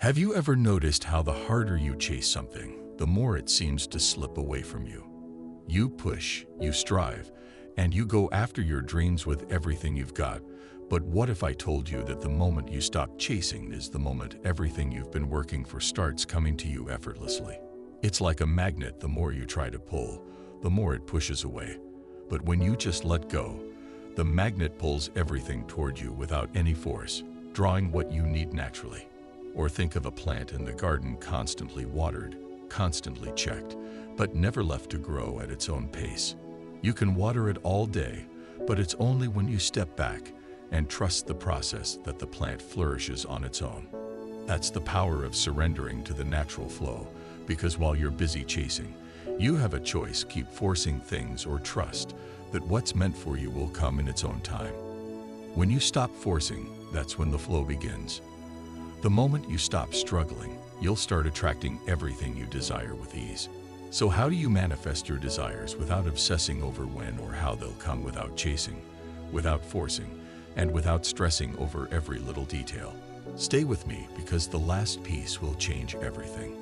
Have you ever noticed how the harder you chase something, the more it seems to slip away from you? You push, you strive, and you go after your dreams with everything you've got. But what if I told you that the moment you stop chasing is the moment everything you've been working for starts coming to you effortlessly? It's like a magnet. The more you try to pull, the more it pushes away. But when you just let go, the magnet pulls everything toward you without any force, drawing what you need naturally. Or think of a plant in the garden, constantly watered, constantly checked, but never left to grow at its own pace. You can water it all day, but it's only when you step back and trust the process that the plant flourishes on its own. That's the power of surrendering to the natural flow, because while you're busy chasing, you have a choice: keep forcing things or trust that what's meant for you will come in its own time. When you stop forcing, that's when the flow begins. The moment you stop struggling, you'll start attracting everything you desire with ease. So how do you manifest your desires without obsessing over when or how they'll come, without chasing, without forcing, and without stressing over every little detail? Stay with me, because the last piece will change everything.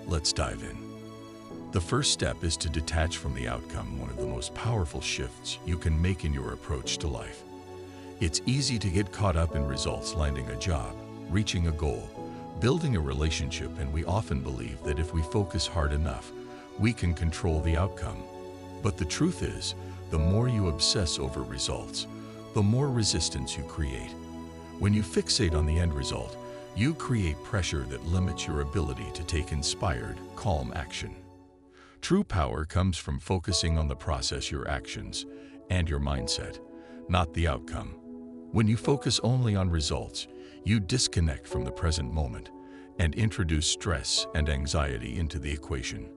Let's dive in. The first step is to detach from the outcome, one of the most powerful shifts you can make in your approach to life. It's easy to get caught up in results: landing a job, reaching a goal, building a relationship, and we often believe that if we focus hard enough, we can control the outcome. But the truth is, the more you obsess over results, the more resistance you create. When you fixate on the end result, you create pressure that limits your ability to take inspired, calm action. True power comes from focusing on the process, your actions, and your mindset, not the outcome. When you focus only on results, you disconnect from the present moment and introduce stress and anxiety into the equation.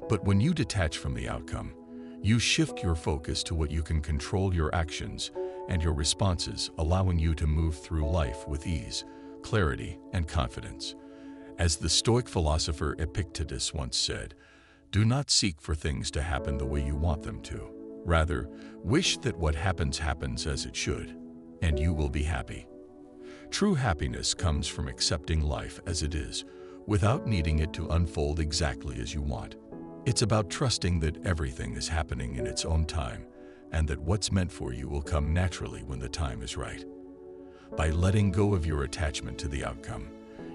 But when you detach from the outcome, you shift your focus to what you can control: your actions and your responses, allowing you to move through life with ease, clarity, and confidence. As the Stoic philosopher Epictetus once said, "Do not seek for things to happen the way you want them to. Rather, wish that what happens happens as it should, and you will be happy." True happiness comes from accepting life as it is, without needing it to unfold exactly as you want. It's about trusting that everything is happening in its own time, and that what's meant for you will come naturally when the time is right. By letting go of your attachment to the outcome,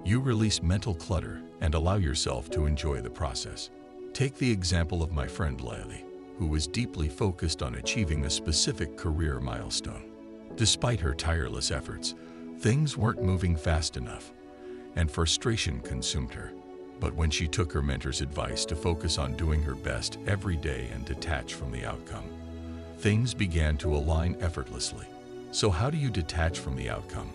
you release mental clutter and allow yourself to enjoy the process. Take the example of my friend Lily, who was deeply focused on achieving a specific career milestone. Despite her tireless efforts, things weren't moving fast enough, and frustration consumed her. But when she took her mentor's advice to focus on doing her best every day and detach from the outcome, things began to align effortlessly. So how do you detach from the outcome?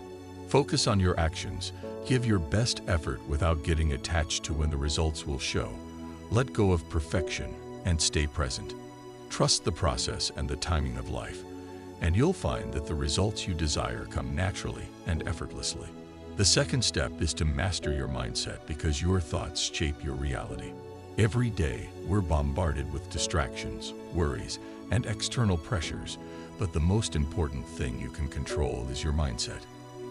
Focus on your actions. Give your best effort without getting attached to when the results will show. Let go of perfection and stay present. Trust the process and the timing of life, and you'll find that the results you desire come naturally and effortlessly. The second step is to master your mindset, because your thoughts shape your reality. Every day, we're bombarded with distractions, worries, and external pressures, but the most important thing you can control is your mindset.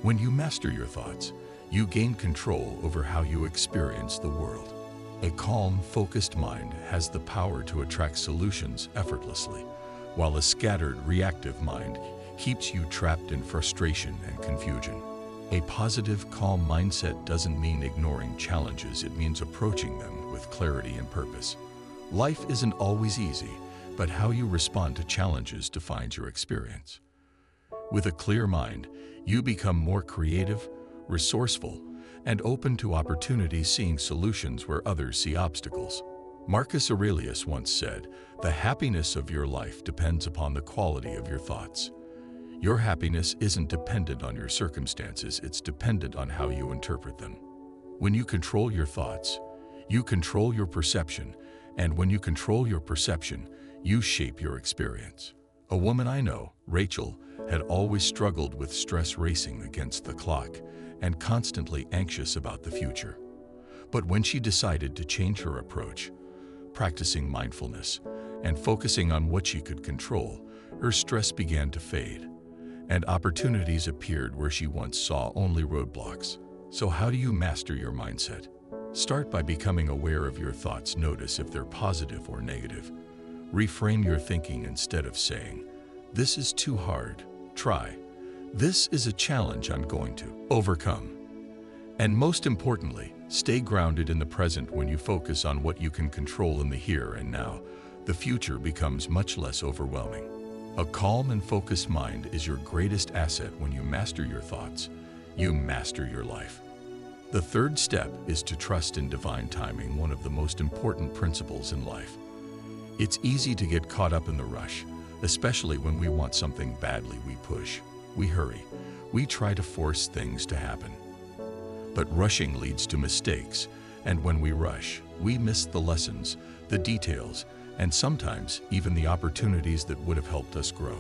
When you master your thoughts, you gain control over how you experience the world. A calm, focused mind has the power to attract solutions effortlessly, while a scattered, reactive mind keeps you trapped in frustration and confusion. A positive, calm mindset doesn't mean ignoring challenges. It means approaching them with clarity and purpose. Life isn't always easy, but how you respond to challenges defines your experience. With a clear mind, you become more creative, resourceful, and open to opportunities, seeing solutions where others see obstacles. Marcus Aurelius once said, "The happiness of your life depends upon the quality of your thoughts." Your happiness isn't dependent on your circumstances, it's dependent on how you interpret them. When you control your thoughts, you control your perception, and when you control your perception, you shape your experience. A woman I know, Rachel, had always struggled with stress, racing against the clock, and constantly anxious about the future. But when she decided to change her approach, practicing mindfulness and focusing on what she could control, her stress began to fade, and opportunities appeared where she once saw only roadblocks. So how do you master your mindset? Start by becoming aware of your thoughts. Notice if they're positive or negative. Reframe your thinking instead of saying, "This is too hard. Try. This is a challenge I'm going to overcome." And most importantly, stay grounded in the present. When you focus on what you can control in the here and now, the future becomes much less overwhelming. A calm and focused mind is your greatest asset. When you master your thoughts, you master your life. The third step is to trust in divine timing, one of the most important principles in life. It's easy to get caught up in the rush, especially when we want something badly. We push, we hurry, we try to force things to happen. But rushing leads to mistakes, and when we rush, we miss the lessons, the details, and sometimes even the opportunities that would have helped us grow.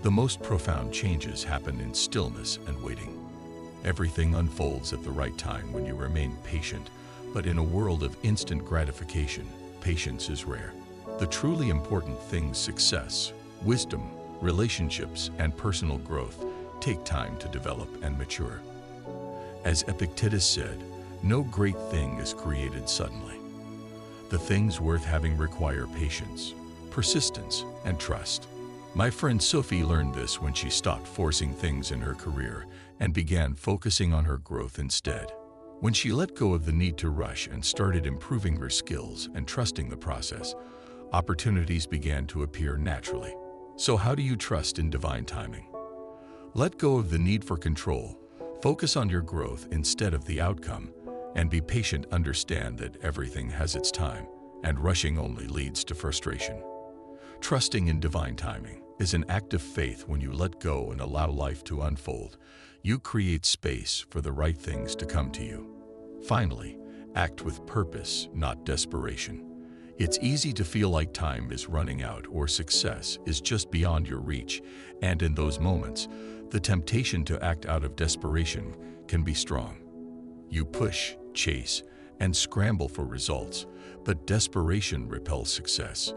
The most profound changes happen in stillness and waiting. Everything unfolds at the right time when you remain patient, but in a world of instant gratification, patience is rare. The truly important things, success, wisdom, relationships, and personal growth, take time to develop and mature. As Epictetus said, no great thing is created suddenly. The things worth having require patience, persistence, and trust. My friend Sophie learned this when she stopped forcing things in her career and began focusing on her growth instead. When she let go of the need to rush and started improving her skills and trusting the process, opportunities began to appear naturally. So how do you trust in divine timing? Let go of the need for control, focus on your growth instead of the outcome, and be patient. Understand that everything has its time, and rushing only leads to frustration. Trusting in divine timing is an act of faith. When you let go and allow life to unfold, you create space for the right things to come to you. Finally, act with purpose, not desperation. It's easy to feel like time is running out or success is just beyond your reach, and in those moments, the temptation to act out of desperation can be strong. You push, chase, and scramble for results, but desperation repels success.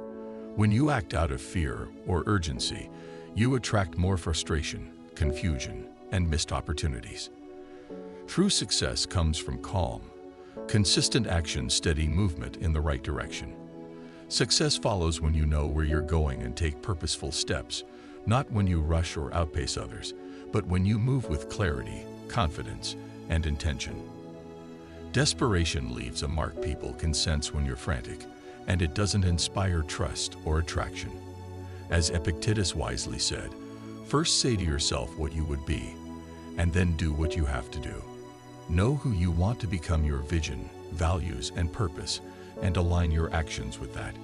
When you act out of fear or urgency, you attract more frustration, confusion, and missed opportunities. True success comes from calm, consistent action, steady movement in the right direction. Success follows when you know where you're going and take purposeful steps, not when you rush or outpace others, but when you move with clarity, confidence, and intention. Desperation leaves a mark. People can sense when you're frantic, and it doesn't inspire trust or attraction. As Epictetus wisely said, first say to yourself what you would be, and then do what you have to do. Know who you want to become, your vision, values, and purpose, and align your actions with that.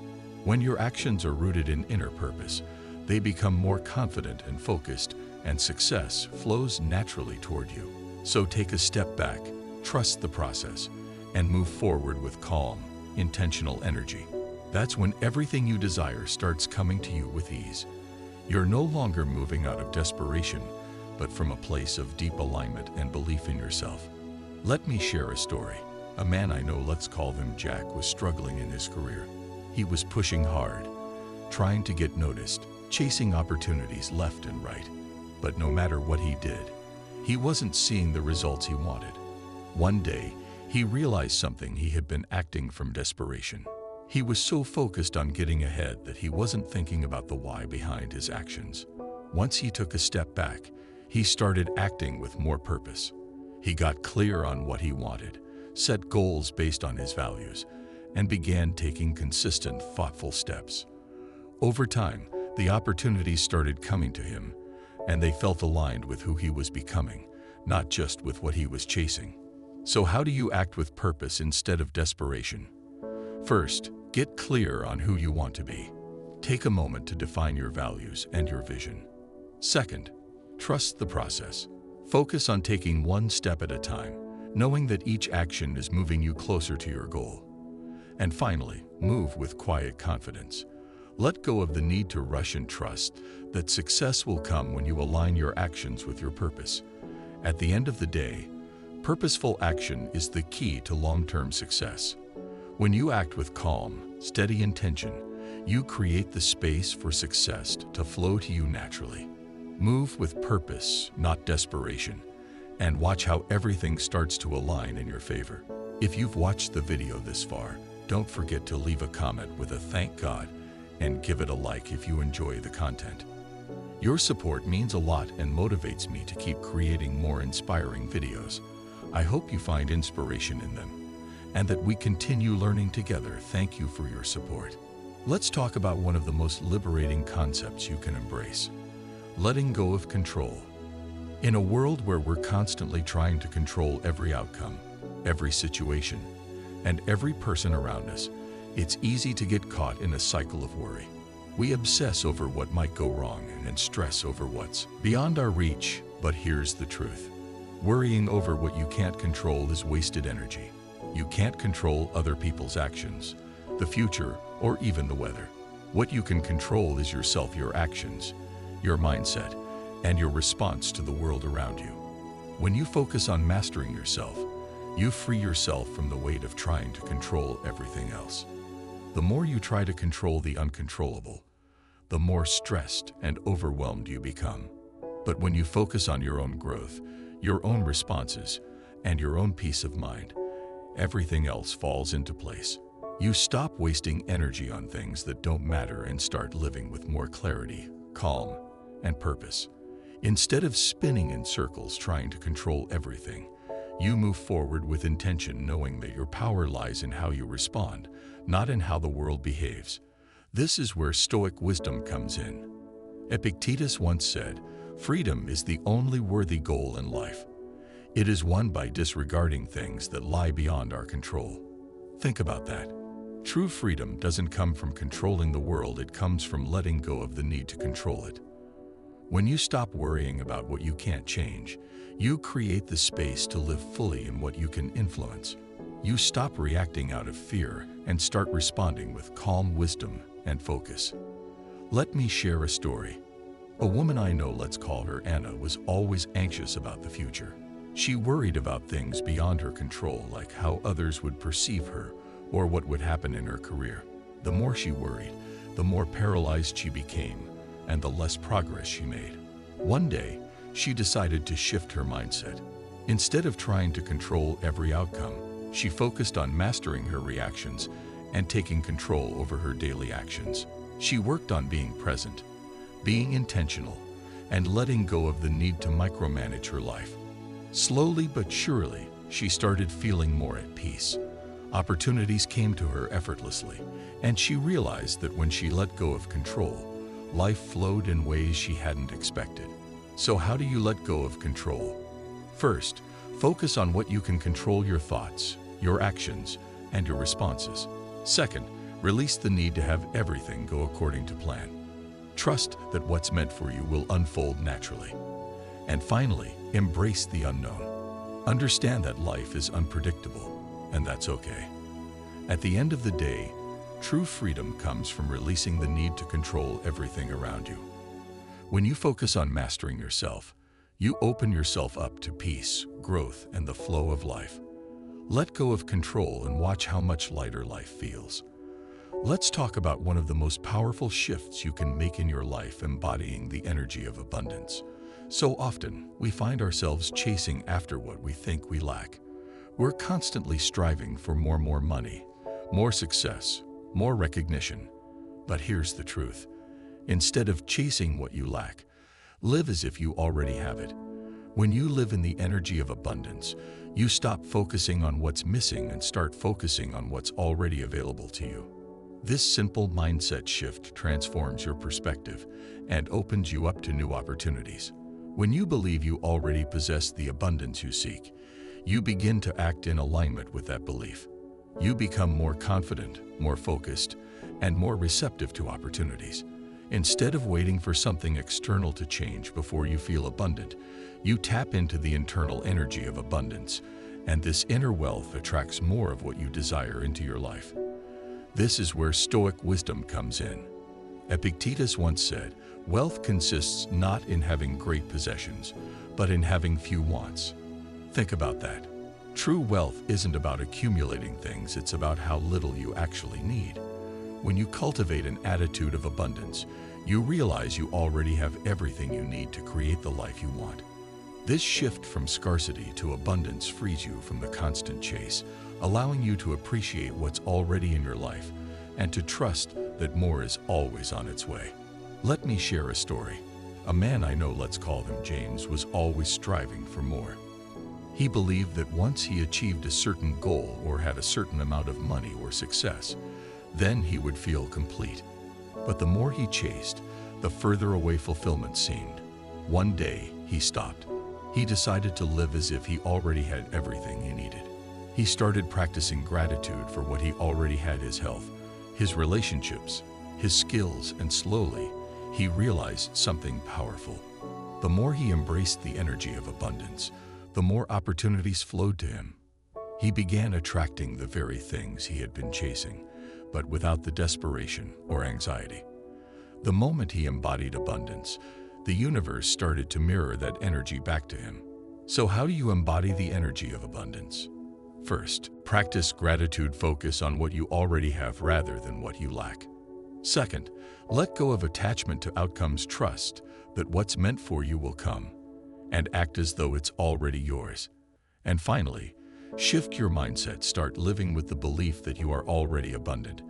When your actions are rooted in inner purpose, they become more confident and focused, and success flows naturally toward you. So take a step back, trust the process, and move forward with calm, intentional energy. That's when everything you desire starts coming to you with ease. You're no longer moving out of desperation, but from a place of deep alignment and belief in yourself. Let me share a story. A man I know, let's call him Jack, was struggling in his career. He was pushing hard, trying to get noticed, chasing opportunities left and right. But no matter what he did, he wasn't seeing the results he wanted. One day, he realized something. He had been acting from desperation. He was so focused on getting ahead that he wasn't thinking about the why behind his actions. Once he took a step back, he started acting with more purpose. He got clear on what he wanted, set goals based on his values, and began taking consistent, thoughtful steps. Over time, the opportunities started coming to him, and they felt aligned with who he was becoming, not just with what he was chasing. So how do you act with purpose instead of desperation? First, get clear on who you want to be. Take a moment to define your values and your vision. Second, trust the process. Focus on taking one step at a time, knowing that each action is moving you closer to your goal. And finally, move with quiet confidence. Let go of the need to rush and trust that success will come when you align your actions with your purpose. At the end of the day, purposeful action is the key to long-term success. When you act with calm, steady intention, you create the space for success to flow to you naturally. Move with purpose, not desperation, and watch how everything starts to align in your favor. If you've watched the video this far, don't forget to leave a comment with a thank God and give it a like if you enjoy the content. Your support means a lot and motivates me to keep creating more inspiring videos. I hope you find inspiration in them and that we continue learning together. Thank you for your support. Let's talk about one of the most liberating concepts you can embrace: letting go of control. In a world where we're constantly trying to control every outcome, every situation, and every person around us, it's easy to get caught in a cycle of worry. We obsess over what might go wrong and stress over what's beyond our reach. But here's the truth: worrying over what you can't control is wasted energy. You can't control other people's actions, the future, or even the weather. What you can control is yourself, your actions, your mindset, and your response to the world around you. When you focus on mastering yourself, you free yourself from the weight of trying to control everything else. The more you try to control the uncontrollable, the more stressed and overwhelmed you become. But when you focus on your own growth, your own responses, and your own peace of mind, everything else falls into place. You stop wasting energy on things that don't matter and start living with more clarity, calm, and purpose. Instead of spinning in circles trying to control everything, you move forward with intention, knowing that your power lies in how you respond, not in how the world behaves. This is where Stoic wisdom comes in. Epictetus once said, "Freedom is the only worthy goal in life. It is won by disregarding things that lie beyond our control." Think about that. True freedom doesn't come from controlling the world, it comes from letting go of the need to control it. When you stop worrying about what you can't change, you create the space to live fully in what you can influence. You stop reacting out of fear and start responding with calm wisdom and focus. Let me share a story. A woman I know, let's call her Anna, was always anxious about the future. She worried about things beyond her control, like how others would perceive her or what would happen in her career. The more she worried, the more paralyzed she became, and the less progress she made. One day, she decided to shift her mindset. Instead of trying to control every outcome, she focused on mastering her reactions and taking control over her daily actions. She worked on being present, being intentional, and letting go of the need to micromanage her life. Slowly but surely, she started feeling more at peace. Opportunities came to her effortlessly, and she realized that when she let go of control, life flowed in ways she hadn't expected. So how do you let go of control? First, focus on what you can control: your thoughts, your actions, and your responses. Second, release the need to have everything go according to plan. Trust that what's meant for you will unfold naturally. And finally, embrace the unknown. Understand that life is unpredictable, and that's okay. At the end of the day, true freedom comes from releasing the need to control everything around you. When you focus on mastering yourself, you open yourself up to peace, growth, and the flow of life. Let go of control and watch how much lighter life feels. Let's talk about one of the most powerful shifts you can make in your life: embodying the energy of abundance. So often, we find ourselves chasing after what we think we lack. We're constantly striving for more money, more success, more recognition. But here's the truth. Instead of chasing what you lack, live as if you already have it. When you live in the energy of abundance, you stop focusing on what's missing and start focusing on what's already available to you. This simple mindset shift transforms your perspective and opens you up to new opportunities. When you believe you already possess the abundance you seek, you begin to act in alignment with that belief. You become more confident, more focused, and more receptive to opportunities. Instead of waiting for something external to change before you feel abundant, you tap into the internal energy of abundance, and this inner wealth attracts more of what you desire into your life. This is where Stoic wisdom comes in. Epictetus once said, "Wealth consists not in having great possessions, but in having few wants." Think about that. True wealth isn't about accumulating things, it's about how little you actually need. When you cultivate an attitude of abundance, you realize you already have everything you need to create the life you want. This shift from scarcity to abundance frees you from the constant chase, allowing you to appreciate what's already in your life and to trust that more is always on its way. Let me share a story. A man I know, let's call him James, was always striving for more. He believed that once he achieved a certain goal or had a certain amount of money or success, then he would feel complete. But the more he chased, the further away fulfillment seemed. One day, he stopped. He decided to live as if he already had everything he needed. He started practicing gratitude for what he already had: his health, his relationships, his skills, and slowly, he realized something powerful. The more he embraced the energy of abundance, the more opportunities flowed to him. He began attracting the very things he had been chasing, but without the desperation or anxiety. The moment he embodied abundance, the universe started to mirror that energy back to him. So how do you embody the energy of abundance? First, practice gratitude. Focus on what you already have rather than what you lack. Second, let go of attachment to outcomes. Trust that what's meant for you will come, and act as though it's already yours. And finally, shift your mindset. Start living with the belief that you are already abundant,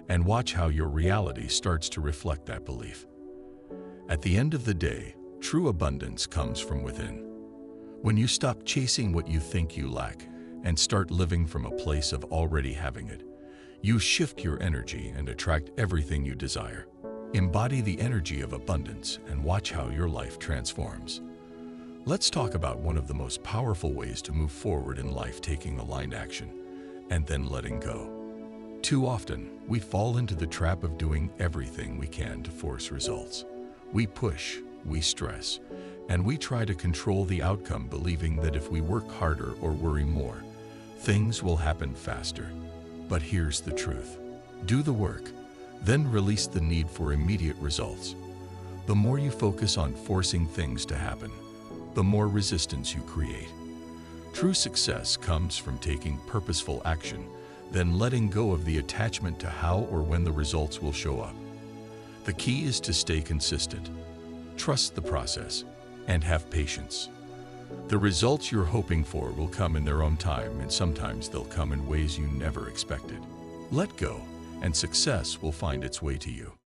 and watch how your reality starts to reflect that belief. At the end of the day, true abundance comes from within. When you stop chasing what you think you lack and start living from a place of already having it, you shift your energy and attract everything you desire. Embody the energy of abundance and watch how your life transforms. Let's talk about one of the most powerful ways to move forward in life: taking aligned action and then letting go. Too often, we fall into the trap of doing everything we can to force results. We push, we stress, and we try to control the outcome, believing that if we work harder or worry more, things will happen faster. But here's the truth. Do the work, then release the need for immediate results. The more you focus on forcing things to happen, the more resistance you create. True success comes from taking purposeful action, then letting go of the attachment to how or when the results will show up. The key is to stay consistent, trust the process, and have patience. The results you're hoping for will come in their own time, and sometimes they'll come in ways you never expected. Let go, and success will find its way to you.